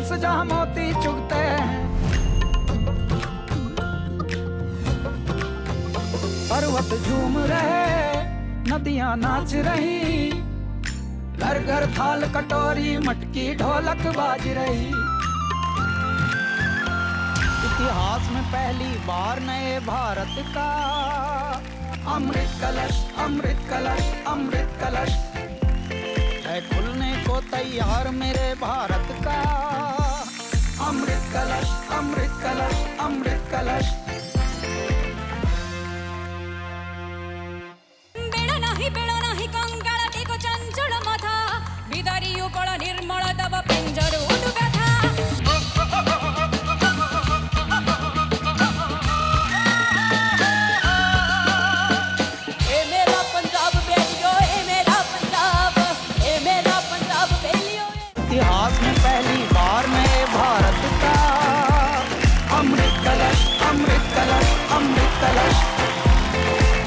पास जहाँ मोती चुगते हैं, पर्वत झूम रहे, नदियाँ नाच रही, घर घर थाल कटोरी मटकी ढोलक बाज रही। इतिहास में पहली बार नए भारत का अमृत कलश, अमृत कलश, अमृत कलश है खुलने को तैयार मेरे भारत का। अमृत कलश, अमृत कलश, अमृत कलश। बेड़ा नाही कंगाळ टिको चंचल माथा, बिदारी उपळ निर्मळ तव पिंजर उडुगाथा। ए मेरा पंजाब बेलियो, ए मेरा पंजाब, ए मेरा पंजाब बेलियो। इतिहास में पहली बार नए भारत का अमृत कलश, अमृत कलश, अमृत कलश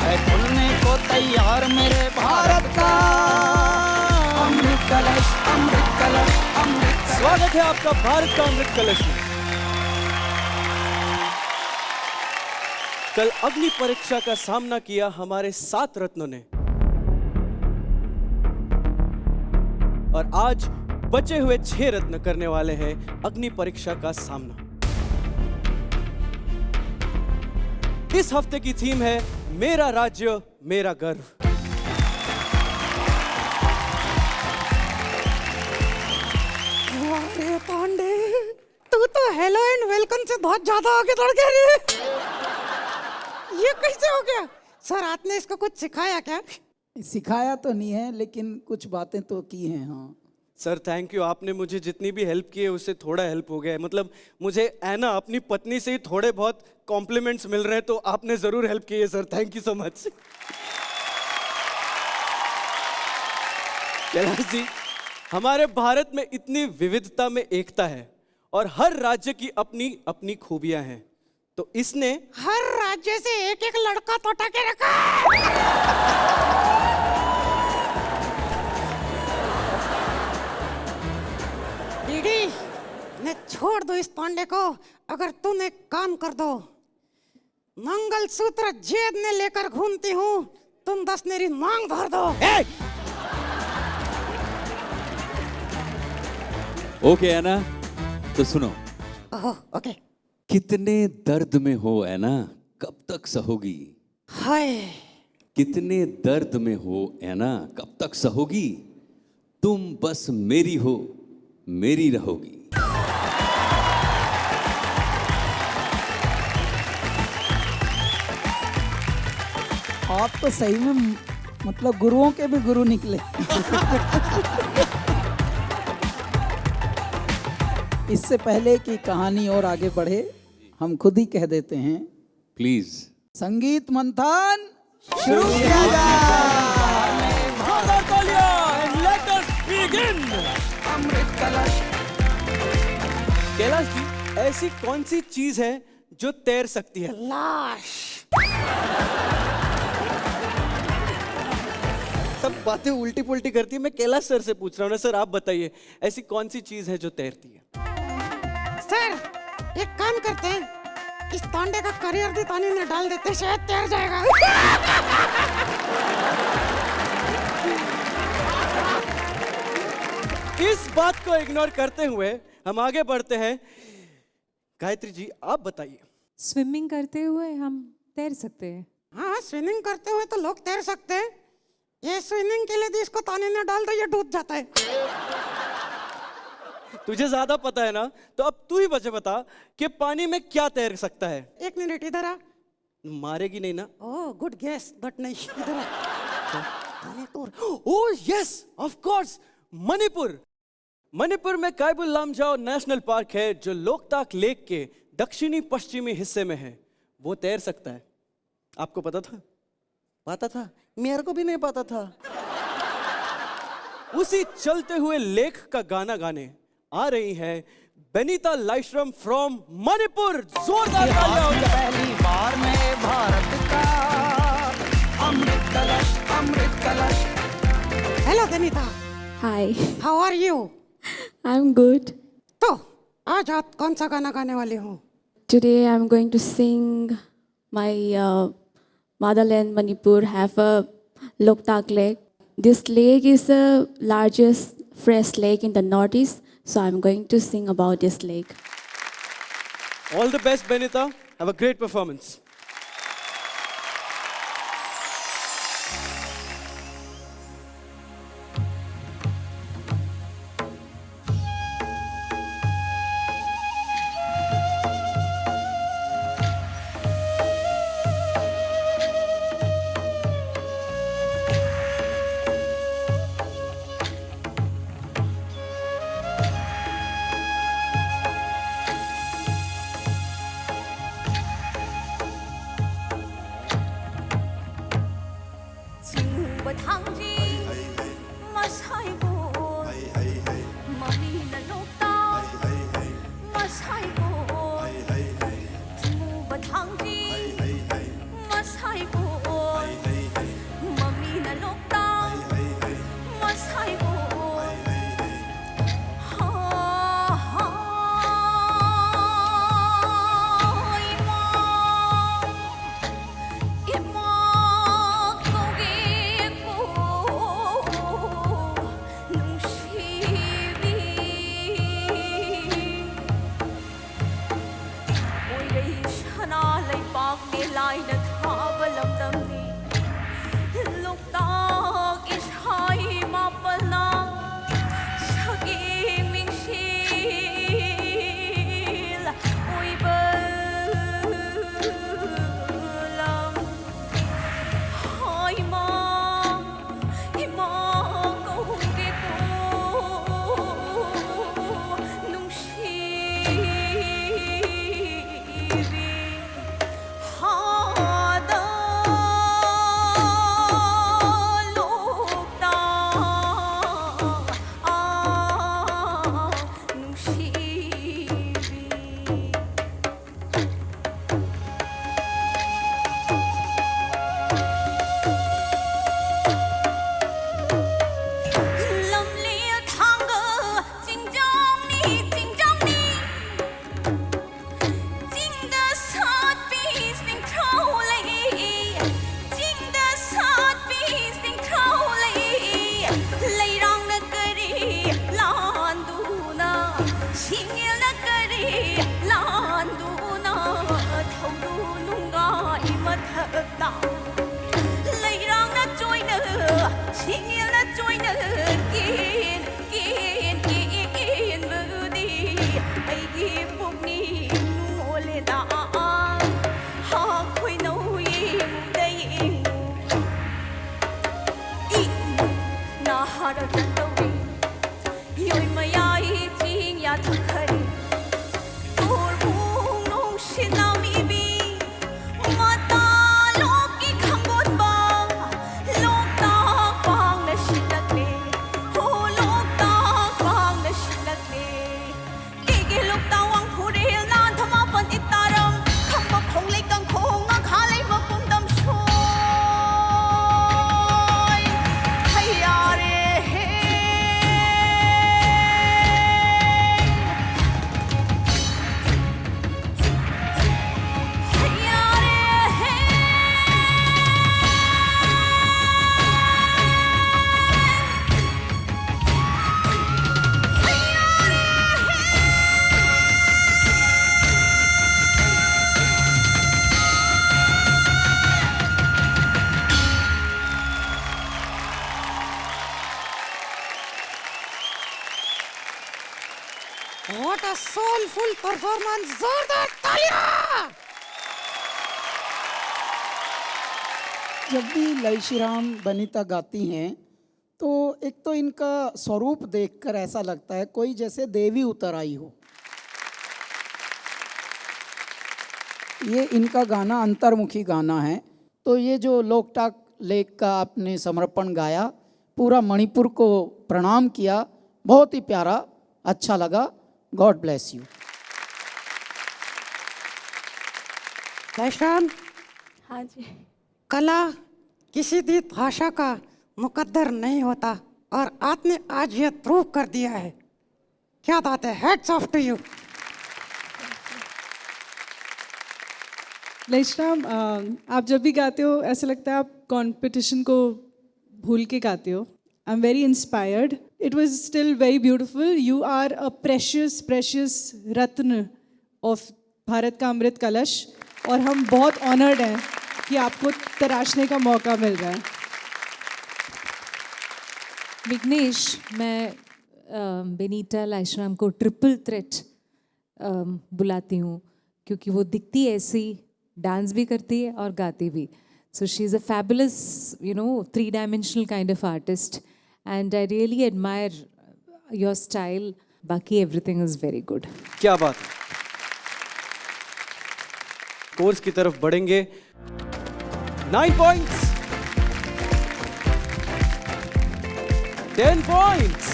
है खुलने को तैयार मेरे भारत का। अमृत कलश, अमृत कलश, अमृत कलश। स्वागत है आपका भारत का अमृत कलश में। कल अग्नि परीक्षा का सामना किया हमारे 7 रत्नों ने, और आज बचे हुए 6 रत्न करने वाले हैं अग्नि परीक्षा का सामना। इस हफ्ते की थीम है मेरा राज्य मेरा गर्व। अरे पांडे, तू तो हेलो एंड वेलकम से बहुत ज्यादा आगे बढ़ गया रे। ये कैसे हो गया? सर आपने इसको कुछ सिखाया क्या? सिखाया तो नहीं है, लेकिन कुछ बातें तो की हैं। हाँ सर थैंक यू, आपने मुझे जितनी भी हेल्प की है उससे थोड़ा हेल्प हो गया है। मतलब मुझे ऐना अपनी पत्नी से ही थोड़े बहुत कॉम्प्लीमेंट्स मिल रहे हैं, तो आपने जरूर हेल्प की है sir, thank you so much. Kailash ji, हमारे भारत में इतनी विविधता में एकता है और हर राज्य की अपनी अपनी खूबियां हैं, तो इसने हर राज्य से एक एक लड़का तो उठा के रखा है। दीदी, मैं छोड़ दो इस पांडे को अगर तुम एक काम कर दो। मंगलसूत्र जेब में लेकर घूमती हूँ, तुम 10 मेरी मांग भर दो। ओके ऐना, तो सुनो। ओके। कितने दर्द में हो ऐना, कब तक सहोगी? हाय। कितने दर्द में हो ऐना, कब तक सहोगी? तुम बस मेरी हो, मेरी रहोगी। आप तो सही में मतलब गुरुओं के भी गुरु निकले। इससे पहले कि कहानी और आगे बढ़े, हम खुद ही कह देते हैं, प्लीज संगीत मंथन शुरू किया जाए। जोरदार तालियां and let us begin। अमृत कलश। कैलाश जी, ऐसी कौन सी चीज है जो तैर सकती है? लाश। सब बातें उल्टी पुल्टी करती है। मैं कैलाश सर से पूछ रहा हूँ ना सर, आप बताइए ऐसी कौन सी चीज है जो तैरती है? सर एक काम करते हैं, इस पांडे का करियर भी पानी में डाल देते, शायद तैर जाएगा। इस बात को इग्नोर करते हुए हम आगे बढ़ते हैं। गायत्री जी आप बताइए। स्विमिंग करते हुए हम तैर सकते हैं। हाँ, स्विमिंग करते हुए तो लोग तैर सकते हैं। ये स्विमिंग के लिए भी इसको पानी में डाल दो, ये डूब जाता है। तुझे ज्यादा पता है ना, तो अब तू ही मुझे बता कि पानी में क्या तैर सकता है। 1 मिनट इधर आ। मारेगी नहीं ना? ओह गुड गेस, बट नहीं, इधर आ। Manipur. Oh yes of course, Manipur. Manipur में कायबुल लामजाओ नेशनल पार्क है जो लोकताक लेक के दक्षिणी पश्चिमी हिस्से में है। वो तैर सकता है। आपको पता था? पता था? मेरे को भी नहीं पता था। उसी चलते हुए लेख का गाना गाने आ रही है बेनीता लाइश्रम फ्रॉम मणिपुर। जोरदार तालियां हो जाए। पहली बार नए भारत का अमृत Kalash, Amrit Kalash. Hello Benita. Hi, how are you? I am good. तो आज आप कौन सा गाना गाने वाले हो? Today I'm going to sing my motherland Manipur have a Loktak Lake. This lake is the largest fresh lake in the northeast, so I'm going to sing about this lake. All the best, Benita. Have a great performance. What a soulful performance! जोरदार तालियां! जब भी लय श्री राम बनीता गाती हैं तो एक तो इनका स्वरूप देखकर ऐसा लगता है कोई जैसे देवी उतर आई हो। ये इनका गाना अंतर्मुखी गाना है। तो ये जो लोकटाक लेक का आपने समर्पण गाया, पूरा मणिपुर को प्रणाम किया, बहुत ही प्यारा, अच्छा लगा। God bless you. जयश्याम, हाँ जी। कला किसी भी भाषा का मुकद्दर नहीं होता और आपने आज ये प्रूव कर दिया है। क्या बात है, heads off to you. Leishram, आप जब भी गाते हो ऐसा लगता है आप कंपटीशन को भूल के गाते हो. I am very inspired. It was still very beautiful. You are a precious रत्न ऑफ भारत का अमृत कलश, और हम बहुत ऑनर्ड हैं कि आपको तराशने का मौका मिल रहा है. विघ्नेश, मैं बेनीता लाइशराम को ट्रिपल थ्रेट बुलाती हूँ क्योंकि वो दिखती ऐसी, डांस भी करती है और गाती भी. So she is a fabulous 3-dimensional kind of artist, and I really admire your style. बाकी एवरीथिंग इज़ वेरी गुड. क्या बात है. कोर्स की तरफ बढ़ेंगे. 9 points, 10 points,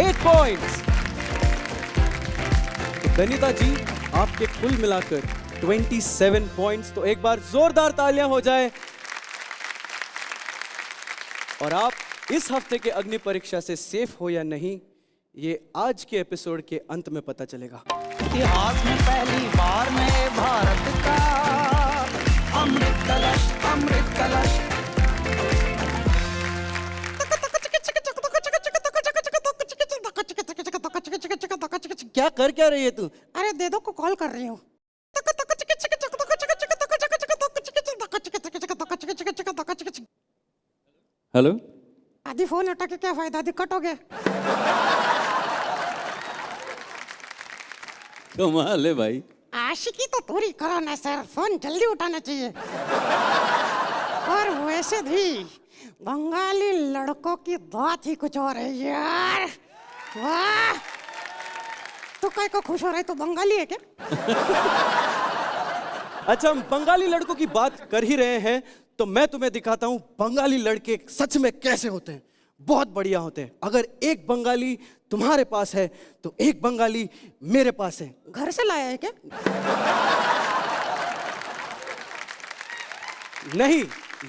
8 points. तो बेनीता जी, आपके कुल मिलाकर 27 points. तो एक बार जोरदार तालियां हो जाए. और आप इस हफ्ते के अग्नि परीक्षा से सेफ हो या नहीं, ये आज के एपिसोड के अंत में पता चलेगा. इतिहास में पहली बार नए भारत का अमृत कलश, अमृत कलश. क्या कर क्या रही है तू? अरे दे दो को कॉल कर रही हूँ. हेलो. आधी फोन हटा के क्या फायदा, दिक्कत हो गया. कमाल है भाई. आशिकी तो पूरी करो ना सर, फोन जल्दी उठाना चाहिए. और वैसे भी बंगाली लड़कों की बात ही कुछ और है यार. वाह, तो काय को खुश हो रहा है, तो बंगाली है क्या? अच्छा, हम बंगाली लड़कों की बात कर ही रहे हैं तो मैं तुम्हें दिखाता हूं बंगाली लड़के सच में कैसे होते हैं. बहुत बढ़िया होते हैं. अगर एक बंगाली तुम्हारे पास है तो एक बंगाली मेरे पास है. घर से लाया है क्या? नहीं,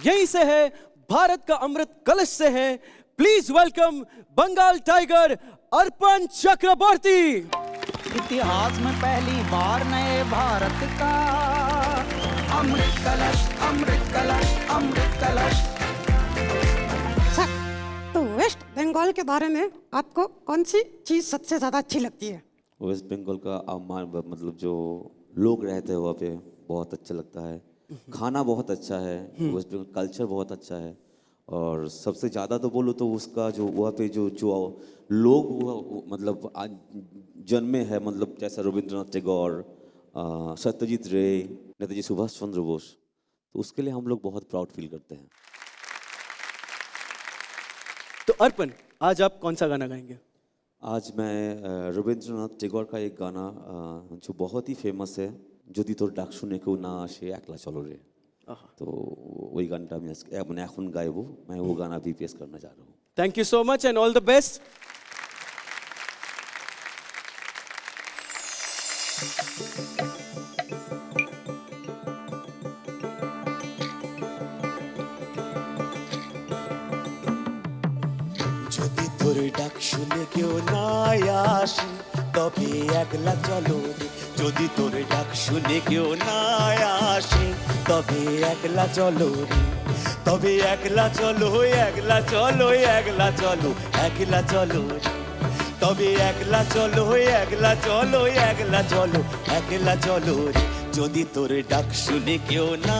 यहीं से है, भारत का अमृत कलश से है. प्लीज वेलकम बंगाल टाइगर अर्पण चक्रवर्ती. इतिहास में पहली बार नए भारत का अमृत कलश, अमृत कलश, अमृत कलश. सर, तो वेस्ट बंगाल के बारे में आपको कौन सी चीज सबसे ज्यादा अच्छी लगती है? वेस्ट बंगाल का मतलब जो लोग रहते हैं वहाँ पे बहुत अच्छा लगता है. खाना बहुत अच्छा है. वेस्ट बंगाल कल्चर बहुत अच्छा है. और सबसे ज़्यादा तो बोलो तो उसका जो वहाँ पे जो जो लोग मतलब जन्मे हैं, मतलब जैसा रविंद्रनाथ टैगोर, सत्यजीत रे, नेताजी सुभाष चंद्र बोस, तो उसके लिए हम लोग बहुत प्राउड फील करते हैं. तो अर्पण, आज आप कौन सा गाना गाएंगे? आज मैं रविंद्रनाथ टैगोर का एक गाना जो बहुत ही फेमस है, যদি তোর ডাক শুনে কেউ না আসে একলা চলো রে, तो वही गाना मैं এখন गाएबो. मैं वो गाना भी पेश करना चाह रहा हूँ. Thank you so much and all the best. যদি তোর ডাক শুনে কেউ না আসে তবে একলা চলো রে. যদি তোর ডাক শুনে কেউ না আসে তবে একলা চলো রে. তবে একলা চলো, একলা চলো, একলা চলো, একলা চলো রে. তবে একলা চলো, একলা চলো, একলা চলো, একলা চলো রে. যদি তোর ডাক শুনে কেউ না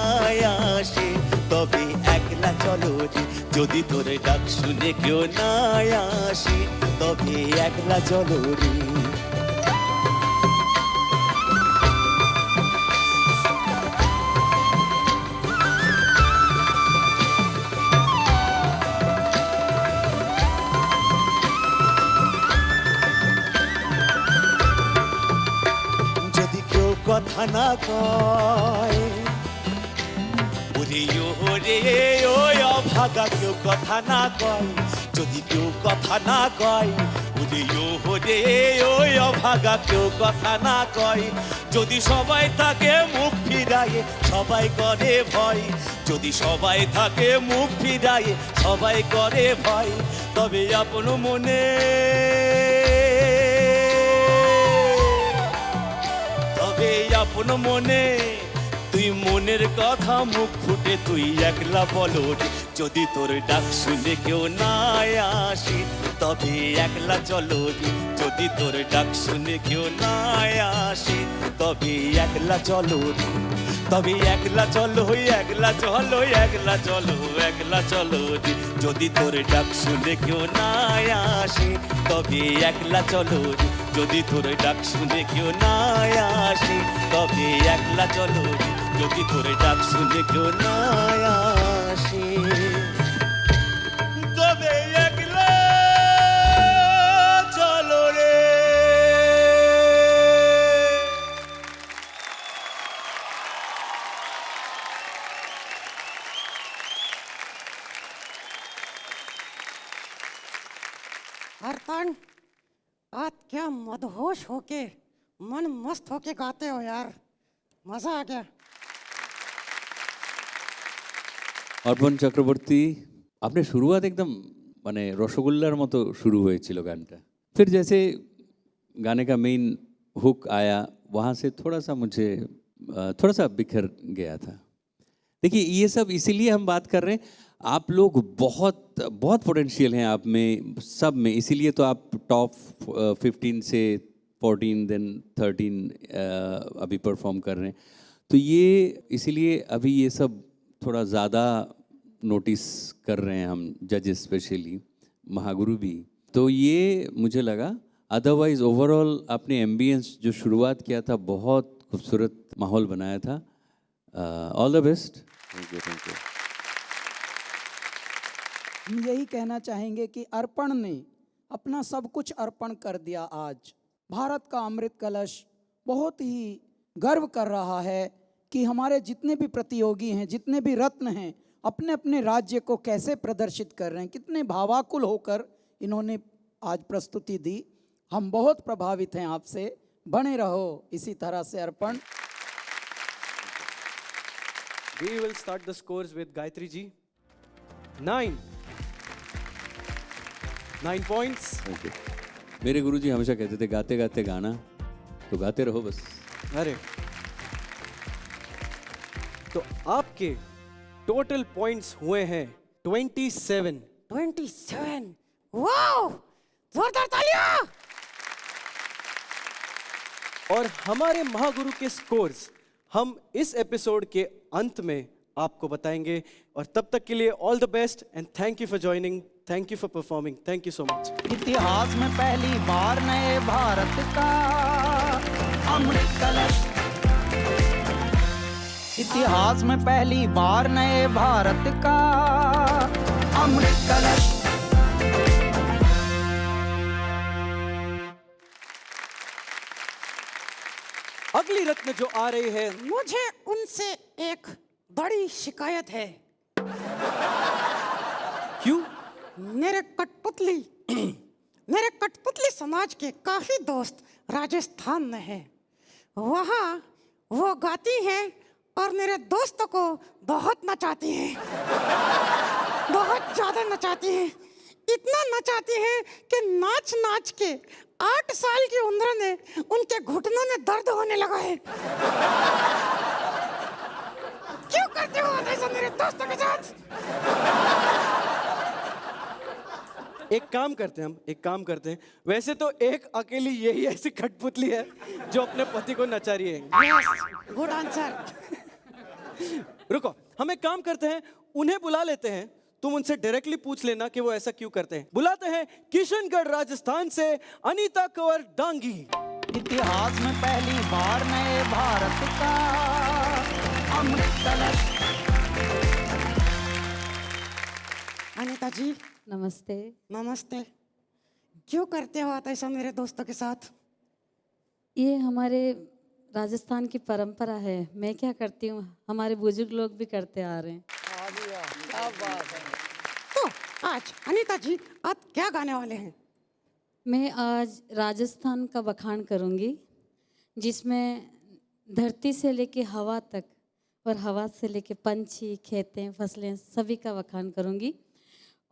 আসে তবে একলা চলো রে. যদি তোর ডাক শুনে কেউ না আসে তবে একলা চলো রে. যদি কেউ কথা না কয়, ওরে ও রে ও অভাগা, কেউ কথা না কয়. যদি কেউ কথা না কয়, ওরে ও রে ও অভাগা, কেউ কথা না কয়. যদি সবাই থাকে মুখ ফিরায়ে সবাই করে ভয়. যদি সবাই থাকে মুখ ফিরায়ে সবাই করে ভয়. তবে আপন মনে মনে তুই মনের কথা মুখ ফুটে তুই একলা বলো রে। যদি তোর ডাক শুনে কেউ না আসে তবে একলা চলো রে। যদি তোর ডাক শুনে কেউ না আসে তবে একলা চলো রে। তবে একলা চলো একলা চলো একলা চলো একলা চলো রে। যদি তোর ডাক শুনে কেউ না আসে তবে একলা চলো রে। যদি তোর ডাক শুনে কেউ না আসে তবে একলা চলো রে। যদি তোর ডাক শুনে কেউ না আসে তবে একলা চলো রে। अर्पण आज क्या मदहोश होके मन मस्त होके गाते हो यार, मजा आ गया। অর্পণ চক্রবর্তী आपने शुरुआत एकदम माने रसगुल्लार मतो शुरू হয়েছিল গানটা फिर जैसे गाने का मेन हुक आया वहाँ से थोड़ा सा मुझे थोड़ा सा बिखर गया था। देखिए ये सब इसीलिए हम बात कर रहे हैं, आप लोग बहुत बहुत पोटेंशियल हैं आप में सब में, इसीलिए तो आप टॉप 15 से 14 देन 13 अभी परफॉर्म कर रहे हैं। तो ये इसीलिए अभी ये सब थोड़ा ज़्यादा नोटिस कर रहे हैं हम जजेस, स्पेशली महागुरु भी। तो ये मुझे लगा, अदरवाइज ओवरऑल आपने एम्बियंस जो शुरुआत किया था बहुत खूबसूरत माहौल बनाया था। All the best. Thank you thank you. हम यही कहना चाहेंगे कि अर्पण ने अपना सब कुछ अर्पण कर दिया। आज भारत का अमृत कलश बहुत ही गर्व कर रहा है कि हमारे जितने भी प्रतियोगी हैं, जितने भी रत्न हैं, अपने अपने राज्य को कैसे प्रदर्शित कर रहे हैं, कितने भावाकुल होकर इन्होंने आज प्रस्तुति दी। हम बहुत प्रभावित हैं आपसे, बने रहो इसी तरह से अर्पण। We will start the scores with Gayatri ji. 9 points. Thank you. मेरे गुरुजी हमेशा कहते थे गाते गाते गाना, तो गाते रहो बस। अरे तो आपके टोटल पॉइंट्स हुए हैं 27। 27, वाओ, जोरदार तालियां। और हमारे महागुरु के स्कोर्स हम इस एपिसोड के अंत में आपको बताएंगे। और तब तक के लिए all the best and thank you for joining, thank you for performing, thank you so much. इतिहास में पहली बार नए भारत का अमृत कलश, इतिहास में पहली बार नए भारत का अमृत कलश। अगली रत्न जो आ रही है, मुझे उनसे एक बड़ी शिकायत है। क्यों? मेरे कठपुतली समाज के काफी दोस्त राजस्थान में हैं। वहाँ वो गाती हैं और मेरे दोस्तों को बहुत नचाती हैं, बहुत ज्यादा नचाती हैं। इतना नचाती हैं कि नाच नाच के 8 साल की उम्र में उनके घुटनों में दर्द होने लगा है। क्यों करते हो ऐसा मेरे दोस्तों के साथ? एक काम करते हैं हम, एक काम करते हैं। वैसे तो एक अकेली यही ऐसी कठपुतली है जो अपने पति को नचा रही है। Good answer. रुको, हम एक काम करते हैं, उन्हें बुला लेते हैं। तुम उनसे डायरेक्टली पूछ लेना कि वो ऐसा क्यों करते हैं। बुलाते हैं किशनगढ़ राजस्थान से अनीता कंवर डांगी। इतिहास में पहली बार नए भारत का अमृत कलश। अनीता जी नमस्ते। नमस्ते। क्यों करते हो ऐसा मेरे दोस्तों के साथ? ये हमारे राजस्थान की परंपरा है। मैं क्या करती हूँ, हमारे बुजुर्ग लोग भी करते आ रहे हैं। तो आज अनीता जी आप क्या गाने वाले हैं? मैं आज राजस्थान का बखान करूँगी, जिसमें धरती से लेके हवा तक और हवा से लेके पंछी, खेतें, फसलें सभी का बखान करूँगी।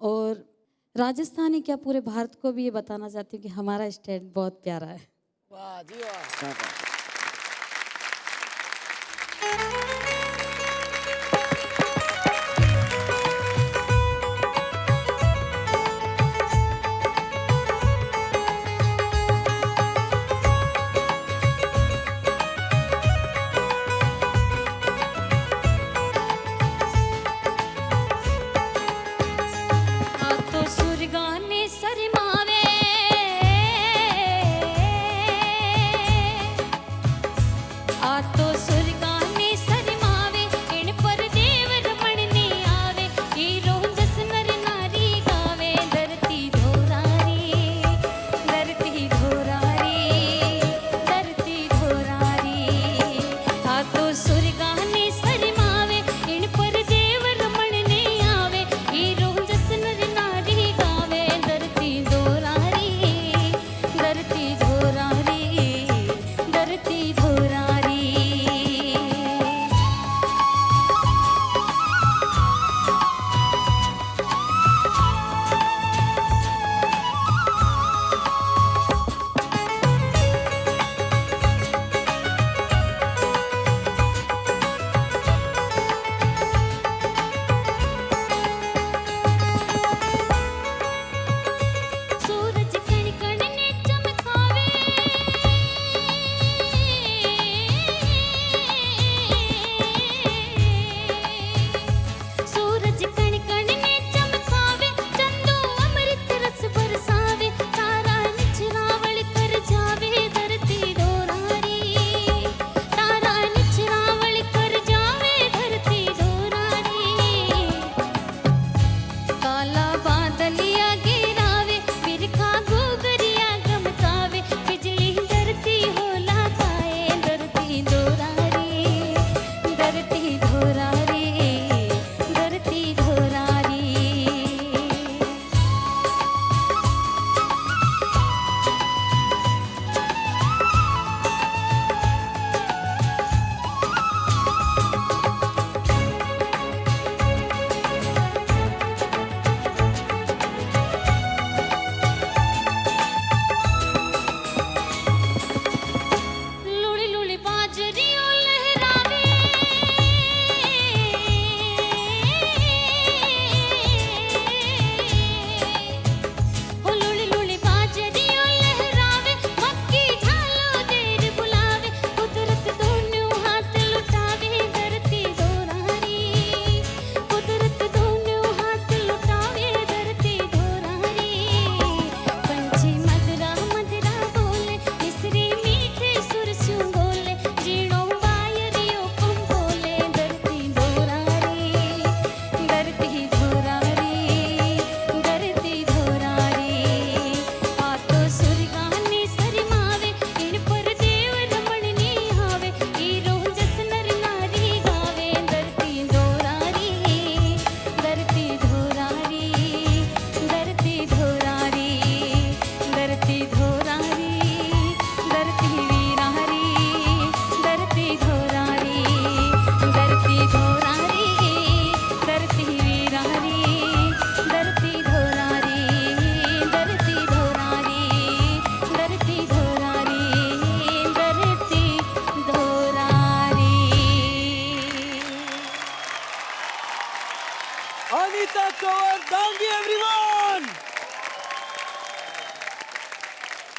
और राजस्थान ही क्या, पूरे भारत को भी ये बताना चाहती हूँ कि हमारा स्टेट बहुत प्यारा है। वाह जी वाह।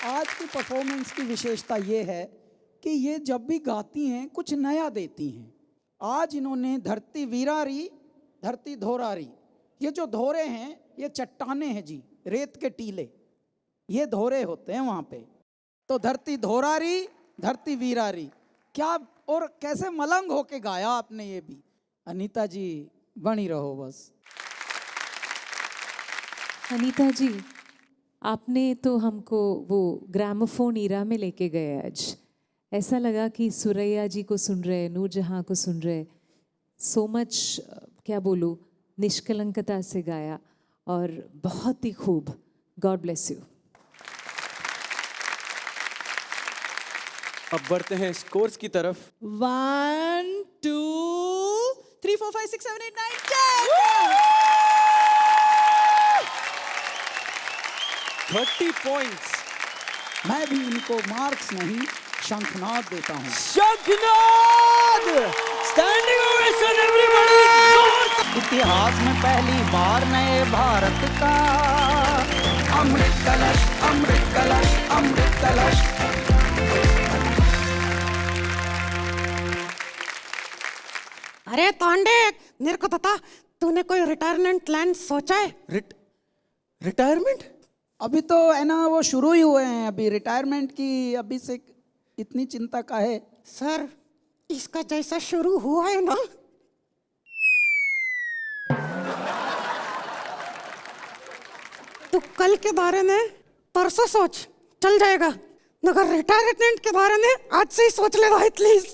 आज की परफॉर्मेंस की विशेषता ये है कि ये जब भी गाती हैं कुछ नया देती हैं। आज इन्होंने धरती वीरारी धरती धोरारी, ये जो धोरे हैं ये चट्टाने हैं जी, रेत के टीले, ये धोरे होते हैं वहाँ पे। तो धरती धोरारी धरती वीरारी, क्या और कैसे मलंग होके गाया आपने ये भी। अनीता जी बनी रहो बस। अनीता जी, आपने तो हमको वो ग्रामोफोन ईरा में लेके गए आज। ऐसा लगा कि सुरैया जी को सुन रहे, नूरजहां को सुन रहे। सो मच, क्या बोलूँ, निष्कलंकता से गाया और बहुत ही खूब। God bless you. अब बढ़ते हैं स्कोर्स की तरफ। 1 2 3 4 5 6 7 8 9 10। 30 पॉइंट्स। मैं भी इनको मार्क्स नहीं शंखनाद देता हूँ। शंखनाद! Standing ovation everybody! इतिहास में पहली बार नए भारत का अमृत कलश अमृत कलश अमृत कलश। अरे तांडे, मेरे को बता, तूने कोई रिटायरमेंट प्लान सोचा है? रिटायरमेंट? अभी तो है ना, वो शुरू ही हुए हैं अभी रिटायरमेंट की, अभी से इतनी चिंता का है। सर, इसका जैसा शुरू हुआ है ना, तू कल के बारे में परसों सोच, चल जाएगा। मगर रिटायरमेंट के बारे में आज से ही सोच ले भाई प्लीज।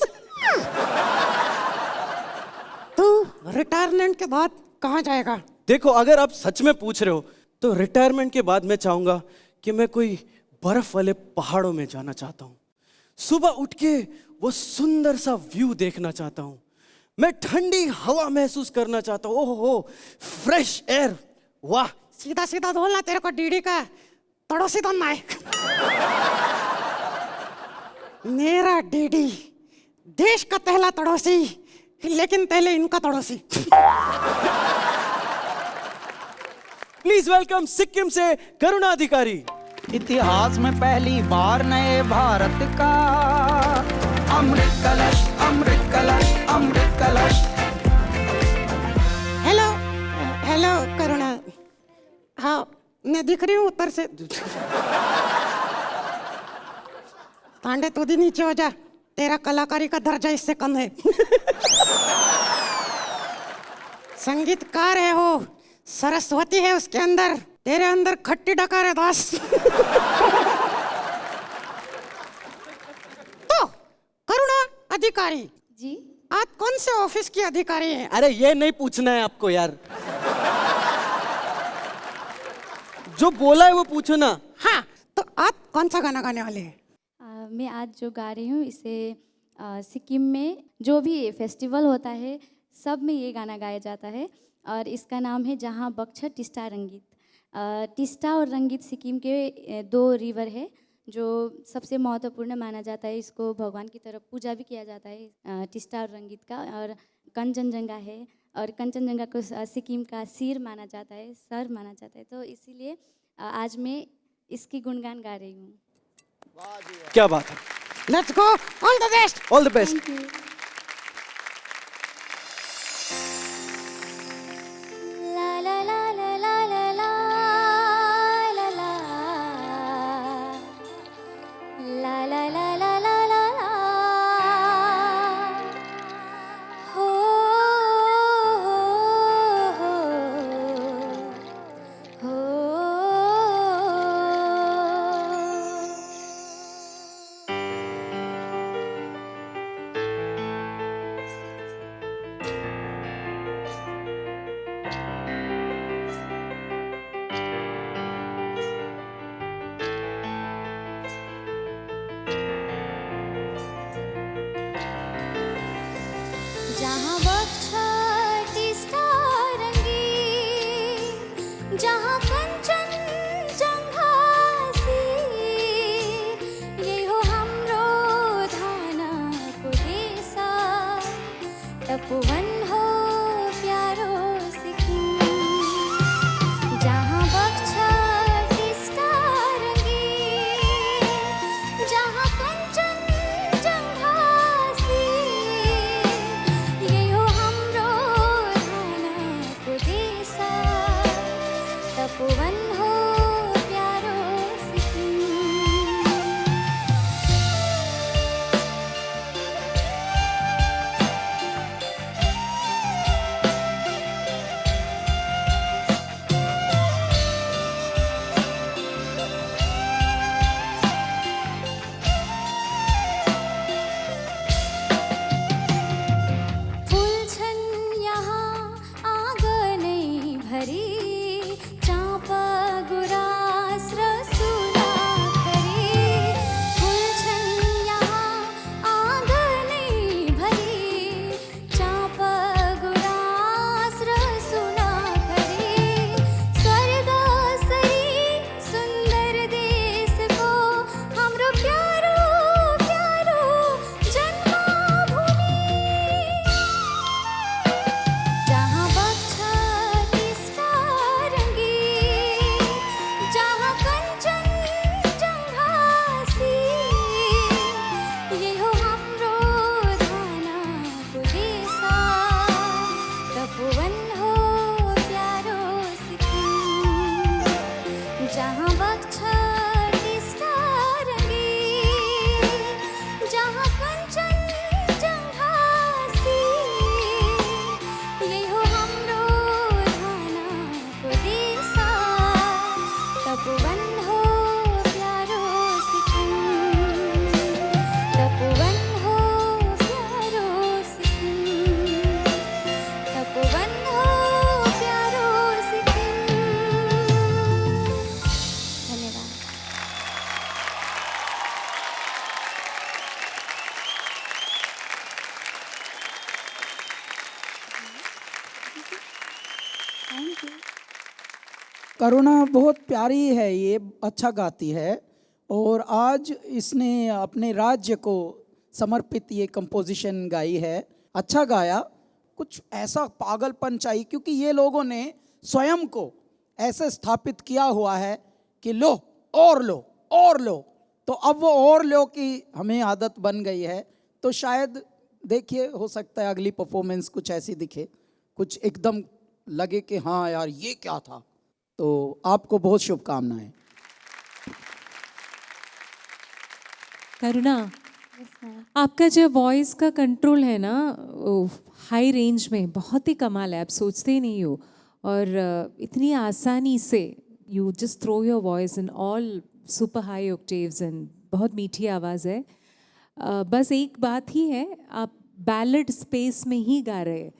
तू रिटायरमेंट के बाद कहाँ जाएगा? देखो, अगर आप सच में पूछ रहे हो तो रिटायरमेंट के बाद मैं चाहूंगा कि मैं कोई बर्फ वाले पहाड़ों में जाना चाहता हूँ। सुबह उठ के वो सुंदर सा व्यू देखना चाहता हूँ। मैं ठंडी हवा महसूस करना चाहता हूँ। ओहो, फ्रेश एयर, वाह। सीधा सीधा बोलना, तेरे को डीडी का तड़ोसी बनना है। मेरा डीडी देश का पहला तड़ोसी, लेकिन पहले इनका तड़ोसी। प्लीज वेलकम सिक्किम से करुणा अधिकारी। इतिहास में पहली बार नए भारत का अमृत कलश अमृत कलश अमृत कलश। हेलो हेलो करुणा, हाँ मैं दिख रही हूँ ऊपर से। पांडे तू भी नीचे हो जा, तेरा कलाकारी का दर्जा इससे कम है। संगीतकार है वो, सरस्वती है उसके अंदर, तेरे अंदर खट्टी डकार है दास। तो करुणा अधिकारी जी, आप कौन से ऑफिस की अधिकारी हैं? अरे ये नहीं पूछना है आपको यार, जो बोला है वो पूछो ना। हाँ, तो आप कौन सा गाना गाने वाले हैं? मैं आज जो गा रही हूँ इसे सिक्किम में जो भी फेस्टिवल होता है सब में ये गाना गाया जाता है और इसका नाम है जहाँ बख्शा टिस्टा रंगीत। टिस्टा और रंगीत सिक्किम के दो रिवर है जो सबसे महत्वपूर्ण माना जाता है। इसको भगवान की तरफ पूजा भी किया जाता है टिस्टा और रंगीत का। और कंचनजंगा है और कंचनजंगा को सिक्किम का सिर माना जाता है, सर माना जाता है। तो इसीलिए आज मैं इसकी गुणगान गा रही हूँ। क्या बात है, let's go, all the best. All the best. Thank you. ला ला ला ला ला ला ला ला ला ला ला ला ला ला ला ला हो हो हो। करुणा बहुत प्यारी है, ये अच्छा गाती है और आज इसने अपने राज्य को समर्पित ये कंपोजिशन गाई है। अच्छा गाया, कुछ ऐसा पागलपन चाहिए क्योंकि ये लोगों ने स्वयं को ऐसे स्थापित किया हुआ है कि लो और लो और लो, तो अब वो और लो की हमें आदत बन गई है। तो शायद देखिए, हो सकता है अगली परफॉर्मेंस कुछ ऐसी दिखे, कुछ एकदम लगे कि हाँ यार ये क्या था। तो आपको बहुत शुभकामनाएं। करुणा, आपका जो वॉइस का कंट्रोल है ना हाई रेंज में, बहुत ही कमाल है, आप सोचते ही नहीं हो। और इतनी आसानी से you just throw your voice in all super high octaves and बहुत मीठी आवाज़ है। बस एक बात ही है, आप बैलेड स्पेस में ही गा रहे हैं,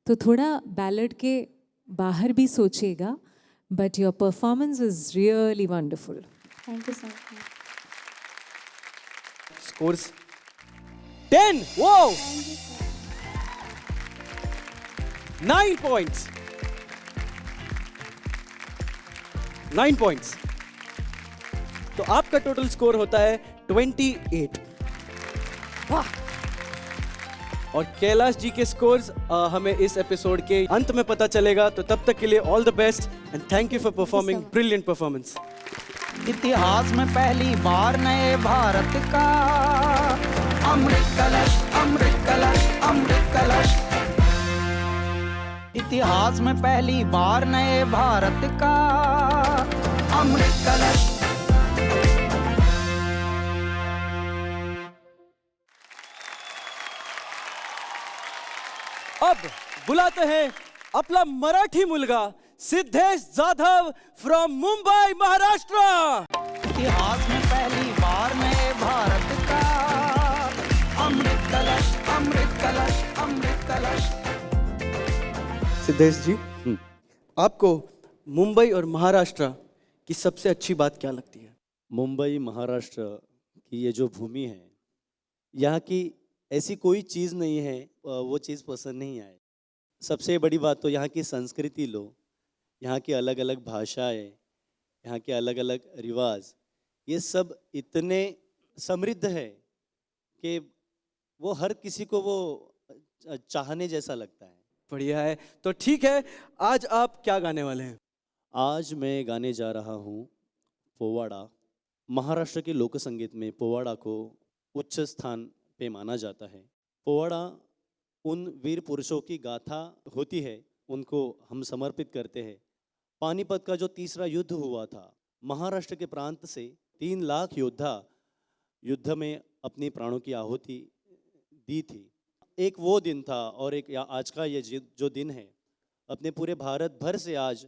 तो थोड़ा बैलेड के बाहर भी सोचिएगा, but your performance is really wonderful. Thank you so much. Scores 10, वो 9 पॉइंट्स, 9 पॉइंट्स। तो आपका टोटल स्कोर होता है 28। वाह, और कैलाश जी के स्कोर्स हमें इस एपिसोड के अंत में पता चलेगा। तो तब तक के लिए all the best and thank you for performing brilliant performance. इतिहास में पहली बार नए भारत का अमृत कलश, अमृत कलश, अमृत कलश। इतिहास में पहली बार नए भारत का अमृत कलश। अब बुलाते हैं अपना मराठी मुलगा सिद्धेश जाधव फ्रॉम मुंबई, महाराष्ट्र। इतिहास में पहली बार नए भारत का अमृत कलश, अमृत कलश, अमृत कलश। सिद्धेश जी, आपको मुंबई और महाराष्ट्र की सबसे अच्छी बात क्या लगती है? मुंबई महाराष्ट्र की ये जो भूमि है, यहाँ की ऐसी कोई चीज़ नहीं है वो चीज़ पसंद नहीं आए। सबसे बड़ी बात तो यहाँ की संस्कृति लो, यहाँ की अलग अलग भाषाएं, यहाँ के अलग अलग रिवाज, ये सब इतने समृद्ध है कि वो हर किसी को वो चाहने जैसा लगता है। बढ़िया है। तो ठीक है, आज आप क्या गाने वाले हैं? आज मैं गाने जा रहा हूँ पोवाड़ा। महाराष्ट्र के लोक संगीत में पोवाड़ा को उच्च स्थान पे माना जाता है। पोवाड़ा उन वीर पुरुषों की गाथा होती है, उनको हम समर्पित करते हैं। पानीपत का जो तीसरा युद्ध हुआ था, महाराष्ट्र के प्रांत से 3 लाख योद्धा युद्ध में अपनी प्राणों की आहुति दी थी। एक वो दिन था और एक आज का ये जो दिन है, अपने पूरे भारत भर से आज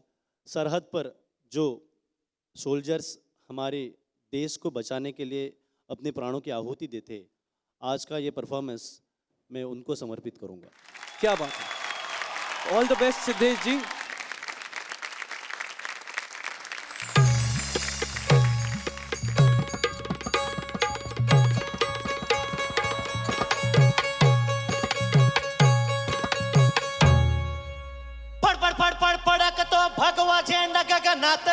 सरहद पर जो सोल्जर्स हमारे देश को बचाने के लिए अपने प्राणों की आहुति देते, आज का ये परफॉर्मेंस मैं उनको समर्पित करूंगा। क्या बात है, ऑल द बेस्ट सिद्धेश जी। फड फड फड फड फडकतो भगवा झेंडा गगनात,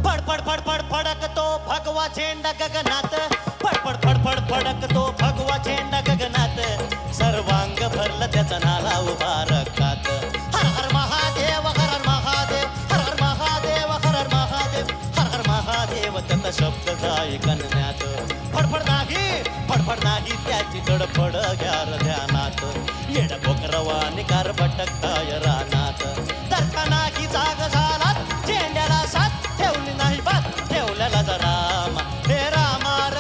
फड फड फड फड फडकतो भगवा झेंडा गगनात, फड फड फड फड फडकतो भगवा झेंडा गगनात, सर्वांग भरलं त्याचा नाला उभा रकात. हर हर महादेव, हर हर महादेव, हर हर महादेव, हर हर महादेव, हर हर महादेव, त्याचा शब्द जाई कन्यात. फडफड नाही त्याची तडफड घ्यार ध्यानात, येड बोकरवानी कार भटकताय रानात. धरका नाही जाग झालात, झेंड्याला साथ ठेवली नाही बात, ठेवल्याला जरा हे रामा र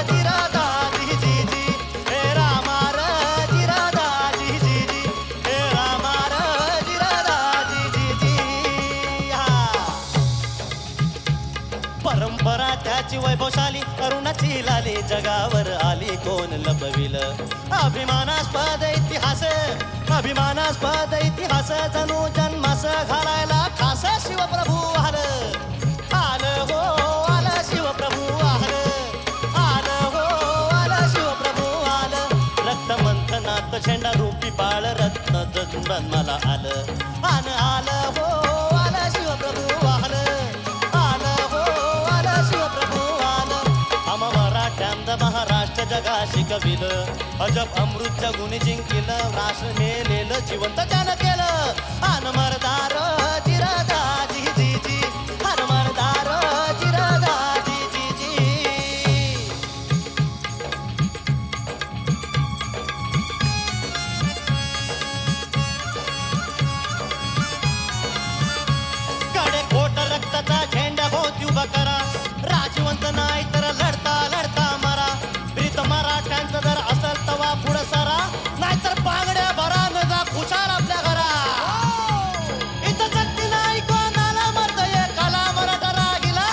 जिरादाजी जी जी, हे रामा र जिरादाजी जी जी, हे रामा र जिरादाजी जी जी. परंपरा त्याची वैभवशाली, करुणाची लाली जगावर आली, कोण लपविल अभिमानास्पद इतिहास, अभिमानास्पद इतिहास, जणू जन्मास घालायला खास शिवप्रभू आलं, आलं हो आलं शिवप्रभू आलं, आलं हो आलं शिवप्रभू आलं. रक्तमंथनात झेंडा रूपी बाळ रत्न जन्माला आलं, आलं हो आलं शिवप्रभू आलं. शिकविलं अजब अमृत जगुनी जिंकिलं राश मेलेलं जिवंत त्यानं केलं आन मरदार जिरदाजी जी जी आन मरदार जिरदाजी जी जी कडे कोट रक्ताचा झेंडा भोवती उभा करा राजवंत नाही तर लढता लढता मरा प्रीत मराठ्यांचं जर असल तवा पुढं सरा नाहीतर बांगड्या भरा न जा खुशाल आपल्या घरा इथं शक्ती नाही कोणाला मरत एकाला मराठा रागिला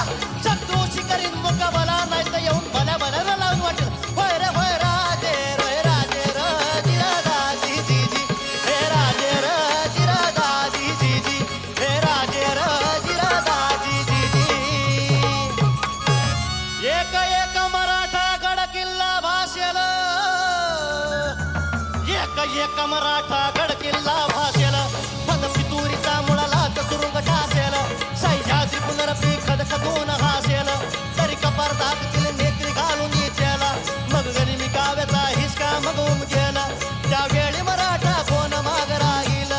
शत्रूशी करीन मुकाबला नाही तर येऊन भल्या भल्याला लावून वाटेल होय रे राजे र जिरादाजी जी जी हे राजे र जिरादाजी जी जी हे राजे र जिरादाजी जी जी एक एक मराठा गड किल्ला भासेल एक मराठा गड किल्ला भासेल पद पितुरीचा मुळाला सुरुंग टासेल सह्याद्री पुनरपी खदखदून हासेल तरी कपार दाखतील नेत्री घालून येत्याला मग गनिमी काव्याचा हिसका मगून गेला त्यावेळी मराठा कोण माग राहील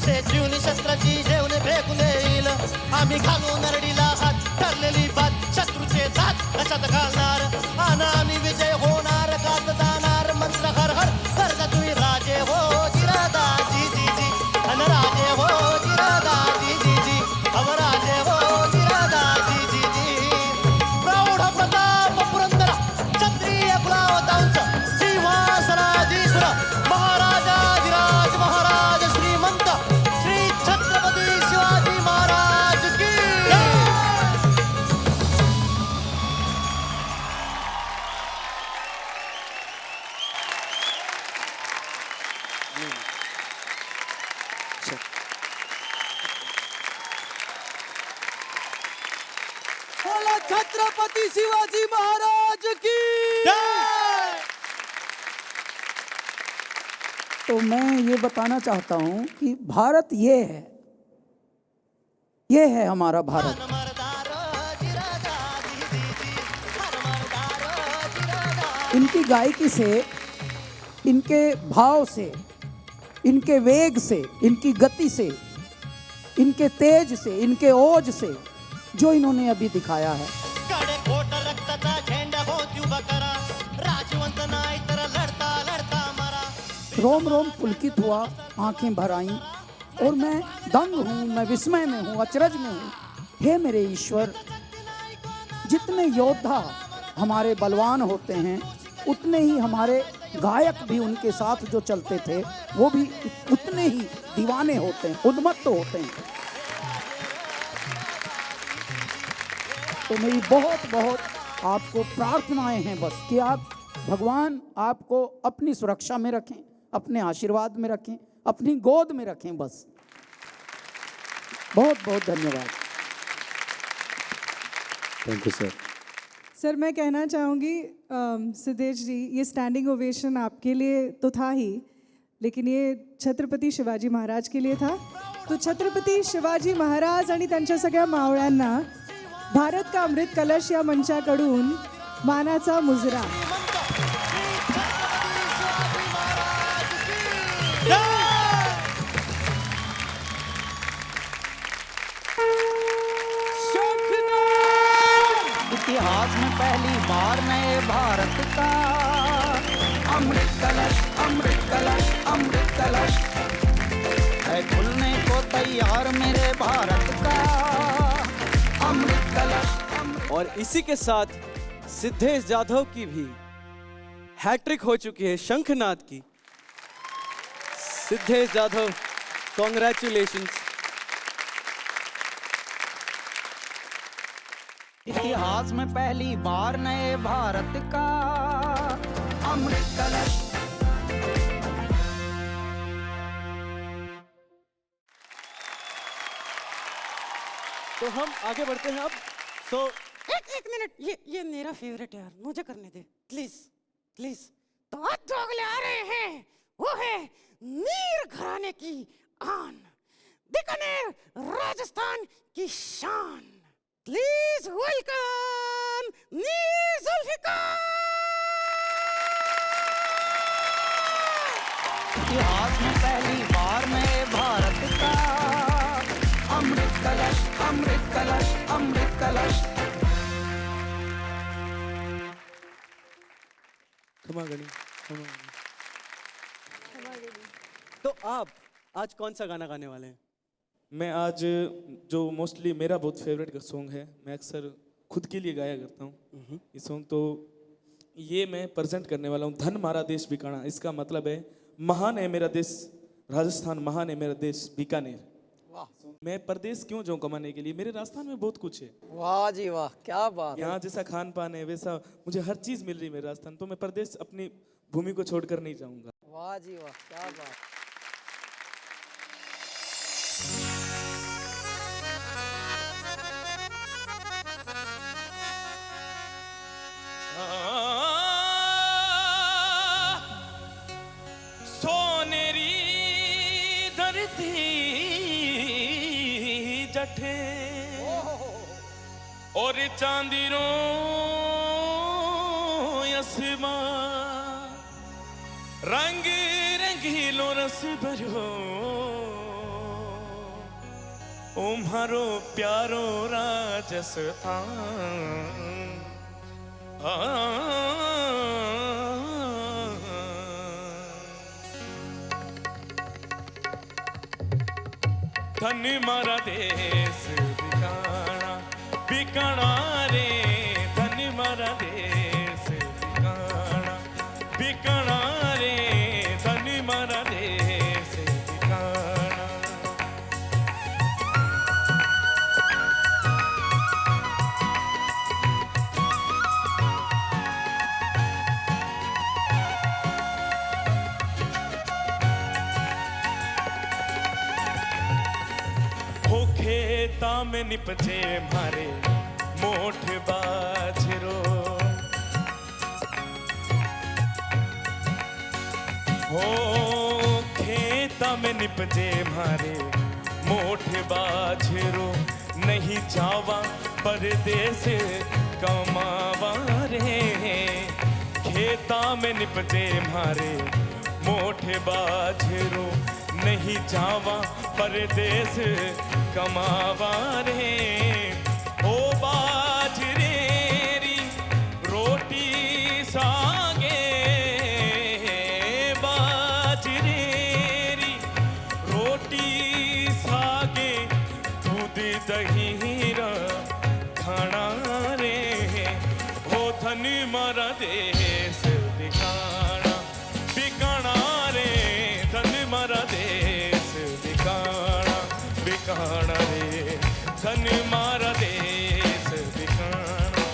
से जीवनी शस्त्राची जेवणे फेकून येईल आम्ही घालू नरडीला हात ठरलेली बात शत्रूचे दात कशात घालणार आणि आम्ही विजय होणार गात जाणार मंत्र हर हर करता तुम्ही राजे हो जिरादाजी जी जी अन राजे हो जिरादाजी जी जी अव राजे हो जिरादाजी जी जी प्रौढ प्रताप पुरंदर क्षत्रिय कुलावतांच सिंहासनाधीश्वर महाराजाधिराज महाराज श्रीमंत श्री छत्रपती शिवाजी महाराज की जय. बोला छत्रपति शिवाजी महाराज की तो मैं ये बताना चाहता हूँ कि भारत ये है हमारा भारत। इनकी गायकी से, इनके भाव से, इनके वेग से, इनकी गति से, इनके तेज से, इनके ओज से जो इन्होंने अभी दिखाया है, कडे कोट रक्ताचा झेंडा भोवती उभा करा राजवंत नाही तर लढता लढता मरा रोम रोम पुलकित हुआ, आंखें भर आईं और मैं दंग हूँ, मैं विस्मय में हूँ, अचरज में हूँ। हे मेरे ईश्वर, जितने योद्धा हमारे बलवान होते हैं उतने ही हमारे गायक भी उनके साथ जो चलते थे वो भी उतने ही दीवाने होते हैं, उन्मत्त होते हैं। तो मेरी बहुत बहुत आपको प्रार्थनाएं हैं बस कि आप भगवान आपको अपनी सुरक्षा में रखें, अपने आशीर्वाद में रखें, अपनी गोद में रखें बस। बहुत बहुत धन्यवाद। Thank you sir. सर मैं कहना चाहूँगी सिद्धेश जी, ये स्टैंडिंग ओवेशन आपके लिए तो था ही, लेकिन ये छत्रपती शिवाजी महाराज के लिए था। तो छत्रपती शिवाजी महाराज आणि त्यांच्या सगळ्या मावळ्यांना भारत का अमृत कलश या मंचाकडून मानाचा मुजरा। इतिहास में पहली बार नए भारत का अमृत कलश, अमृत कलश, अमृत कलश है खुलने को तैयार मेरे भारत का अमृत कलश। और इसी के साथ सिद्धेश जाधव की भी हैट्रिक हो चुकी है शंखनाद की। सिद्धेश जाधव, कॉन्ग्रेचुलेशंस। इतिहास में पहली बार नए भारत का अमृत कलश। तो हम आगे बढ़ते हैं अब। सो एक मिनट, ये मेरा फेवरेट है यार, मुझे करने दे प्लीज प्लीज। तो आज जो अगले आ रहे हैं वो है मीर घराने की आन, बीकानेर राजस्थान की शान। Please welcome Mir Zulfiqar. इतिहास में पहली बार नए भारत का अमृत कलश, अमृत कलश, अमृत कलश। क्षमा गणी, क्षमा गणी। तो आप आज कौन सा गाना गाने वाले हैं? मैं आज जो मोस्टली मेरा बहुत फेवरेट सॉन्ग है, मैं अक्सर खुद के लिए गाया करता हूँ ये सॉन्ग, तो ये मैं प्रेजेंट करने वाला हूँ। धन मारा देश बीकाना, इसका मतलब है महान है मेरा देश राजस्थान, महान है मेरा देश बीकानेर। मैं परदेश क्यों जाऊँ कमाने के लिए, मेरे राजस्थान में बहुत कुछ है। वाह जी वाह, क्या बात। यहाँ जैसा खान पान है वैसा मुझे हर चीज़ मिल रही है मेरे राजस्थान, तो मैं परदेश अपनी भूमि को छोड़कर नहीं जाऊँगा। वाह जी वाह, क्या बात। सोनेरी धरती जठे और चांदीरो यसमा रंग रंगीलो रस भरो ओ मारो प्यारो राजस्थान। धन मारा देश बिकाना, बिकाना रे, धन मारा देश बिकाना, बिकाना रे, धन मारा देश बिकाना। हो खेता में निपजे मारे मोठ बाजरो, हो खेता में निपजे मारे मोठ बाजरो, नहीं जावा परदेस कमावा रे। खेता में निपजे मारे मोठ बाजरो, नहीं जावा परदेस कमावा रे। ओ बाजरेरी रोटी सागे, बाजरेरी रोटी सागे, दूध दही खाना रे। हो धन मारा देश बिकाना, बिकाना रे, धन मारा देश बिकाना, बिकाना रे, धन मारा देश बिकाना,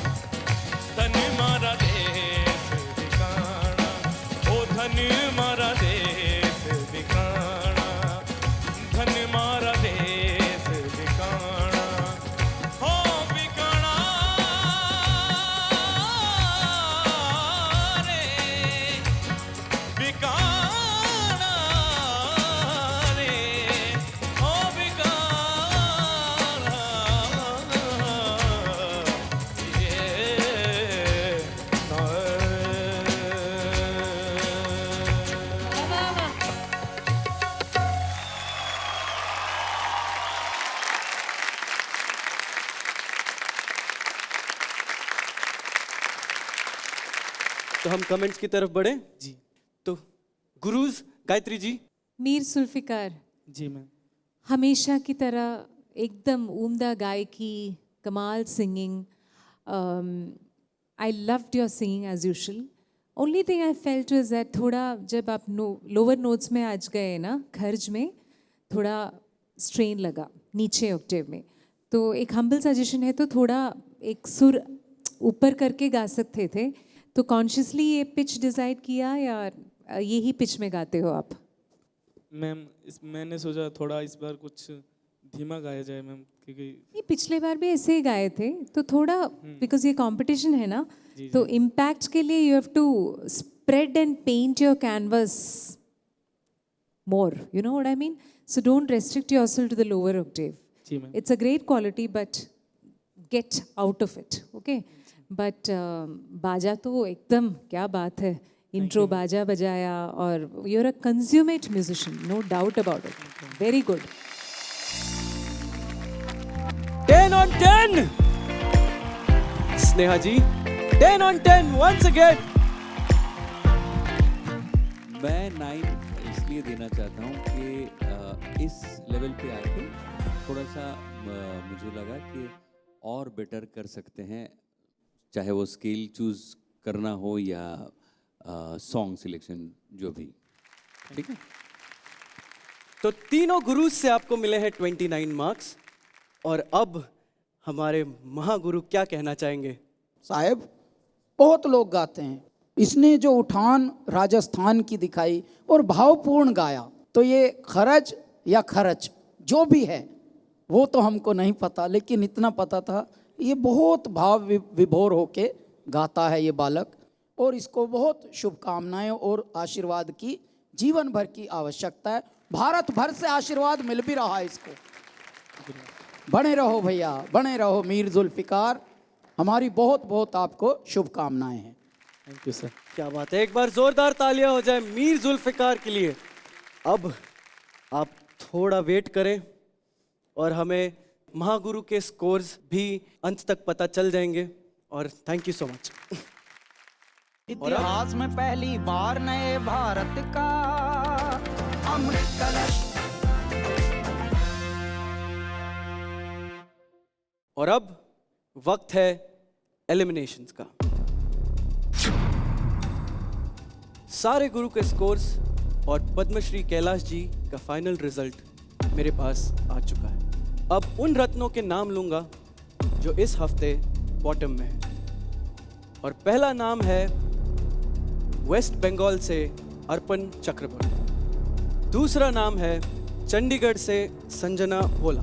धन मारा देश बिकाना, ओ धन मारा देश बिकाना, धन मारा देश बिकाना, हो बिकाना रे, बिकाना रे, हो बिकाना तो हम कमेंट्स की तरफ बढ़े जी। तो गुरुज गायत्री जी। मीर जुल्फिकार, जी मैम। हमेशा की तरह एकदम उम्दा गायकी, कमाल singing. I loved your singing as usual. Only thing I felt is that थोड़ा जब आप लोअर नोट्स में आज गए ना, खर्ज में थोड़ा स्ट्रेन लगा नीचे ऑक्टेव में। तो एक हम्बल सजेशन है, तो थोड़ा एक सुर ऊपर करके गा सकते थे। तो कॉन्शियसली ये पिच डिसाइड किया या यही पिच में गाते हो आप? मैम मैंने सोचा थोड़ा इस बार कुछ धीमा गाया जाए मैम, क्योंकि ये पिछले बार भी ऐसे ही गाए थे, तो थोड़ा बिकॉज ये कंपटीशन है ना, तो इम्पैक्ट के लिए you have to spread and paint your canvas more, you know what I mean. So don't restrict yourself to the lower octave. जी ma'am. It's a great quality but get out of it, okay. But बाजा तो एकदम क्या बात है, intro बाजा बजाया, और you are a consummate musician, no doubt about it, very good. 10 on 10 Sneha ji, 10 on 10 once again। मैं 9 इसलिए देना चाहता हूँ कि इस लेवल पे आके थोड़ा सा मुझे लगा कि और बेटर कर सकते हैं, चाहे वो स्केल चूज करना हो या सॉन्ग सिलेक्शन, जो भी। ठीक है, तो तीनों गुरु से आपको मिले हैं 29 मार्क्स, और अब हमारे महागुरु क्या कहना चाहेंगे? साहब, बहुत लोग गाते हैं, इसने जो उठान राजस्थान की दिखाई और भावपूर्ण गाया, तो ये खरज या खरच जो भी है वो तो हमको नहीं पता, लेकिन इतना पता था ये बहुत भाव विभोर होके गाता है ये बालक, और इसको बहुत शुभकामनाएं और आशीर्वाद की जीवन भर की आवश्यकता है। भारत भर से आशीर्वाद मिल भी रहा है इसको। बने रहो भैया, बने रहो मीर जुल्फिकार, हमारी बहुत बहुत आपको शुभकामनाएं हैं। थैंक यू सर, क्या बात है, एक बार जोरदार तालियां हो जाए मीर जुल्फिकार के लिए। अब आप थोड़ा वेट करें और हमें महागुरु के स्कोर्स भी अंत तक पता चल जाएंगे, और थैंक यू सो मच। इतिहास में पहली बार नए भारत का अमृत कलश। और अब वक्त है एलिमिनेशंस का। सारे गुरु के स्कोर्स और पद्मश्री कैलाश जी का फाइनल रिजल्ट मेरे पास आ चुका है। अब उन रत्नों के नाम लूंगा जो इस हफ्ते बॉटम में है, और पहला नाम है वेस्ट बंगाल से अर्पण चक्रवर्ती, दूसरा नाम है चंडीगढ़ से संजना भोला,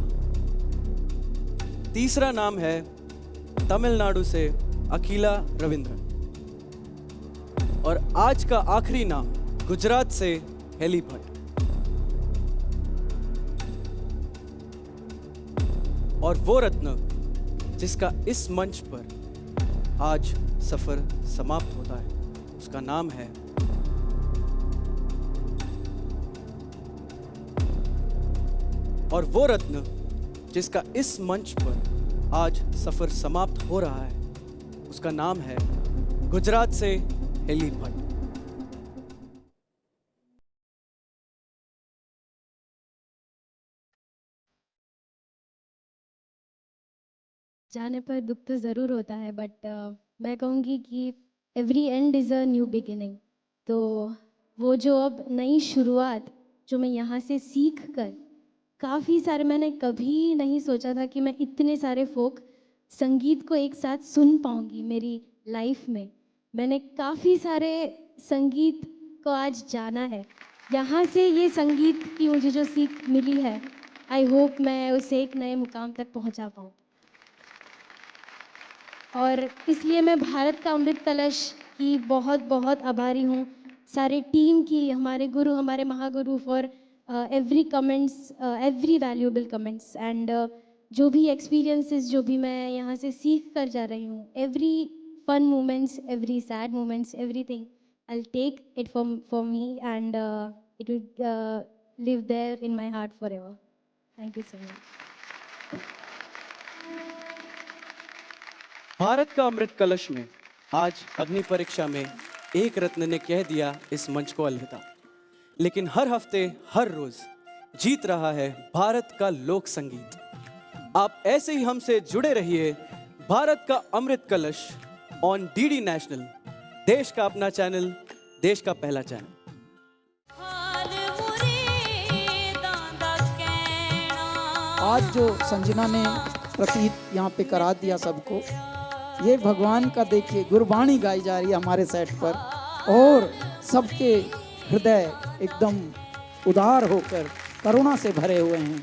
तीसरा नाम है तमिलनाडु से अखिला रविंद्रन, और आज का आखिरी नाम गुजरात से हेली भट्ट। और वो रत्न जिसका इस मंच पर आज सफर समाप्त होता है, उसका नाम है और वो रत्न जिसका इस मंच पर आज सफर समाप्त हो रहा है, उसका नाम है गुजरात से हेली भट्ट। जाने पर दुख तो ज़रूर होता है, बट मैं कहूँगी कि every and is a new beginning. तो वो जो अब नई शुरुआत जो मैं यहाँ से सीख कर काफ़ी सारे, मैंने कभी नहीं सोचा था कि मैं इतने सारे फोक संगीत को एक साथ सुन पाऊँगी मेरी लाइफ में। मैंने काफ़ी सारे संगीत को आज जाना है, यहाँ से ये संगीत की मुझे जो सीख मिली है, आई होप मैं उसे एक नए मुकाम तक पहुँचा पाऊँ। और इसलिए मैं भारत का अमृत कलश की बहुत बहुत आभारी हूँ, सारे टीम की, हमारे गुरु, हमारे महागुरु, for every comments, every valuable comments, and जो भी एक्सपीरियंसेस जो भी मैं यहाँ से सीख कर जा रही हूँ, every fun moments, every sad moments, everything I will take it for me, and it will live there in my heart forever. Thank you so much. Bharat का अमृत कलश में आज अग्नि परीक्षा में एक रत्न ने कह दिया इस मंच को अलविदा, लेकिन हर हफ्ते हर रोज जीत रहा है भारत का लोक संगीत। आप ऐसे ही हमसे जुड़े रहिए। भारत का अमृत कलश ऑन डीडी नेशनल, देश का अपना चैनल, देश का पहला चैनल। आज जो संजना ने प्रतीत यहाँ पे करा दिया सबको, ये भगवान का देखिए गुरबाणी गाई जा रही है हमारे सेट पर, और सबके हृदय एकदम उदार होकर करुणा से भरे हुए हैं।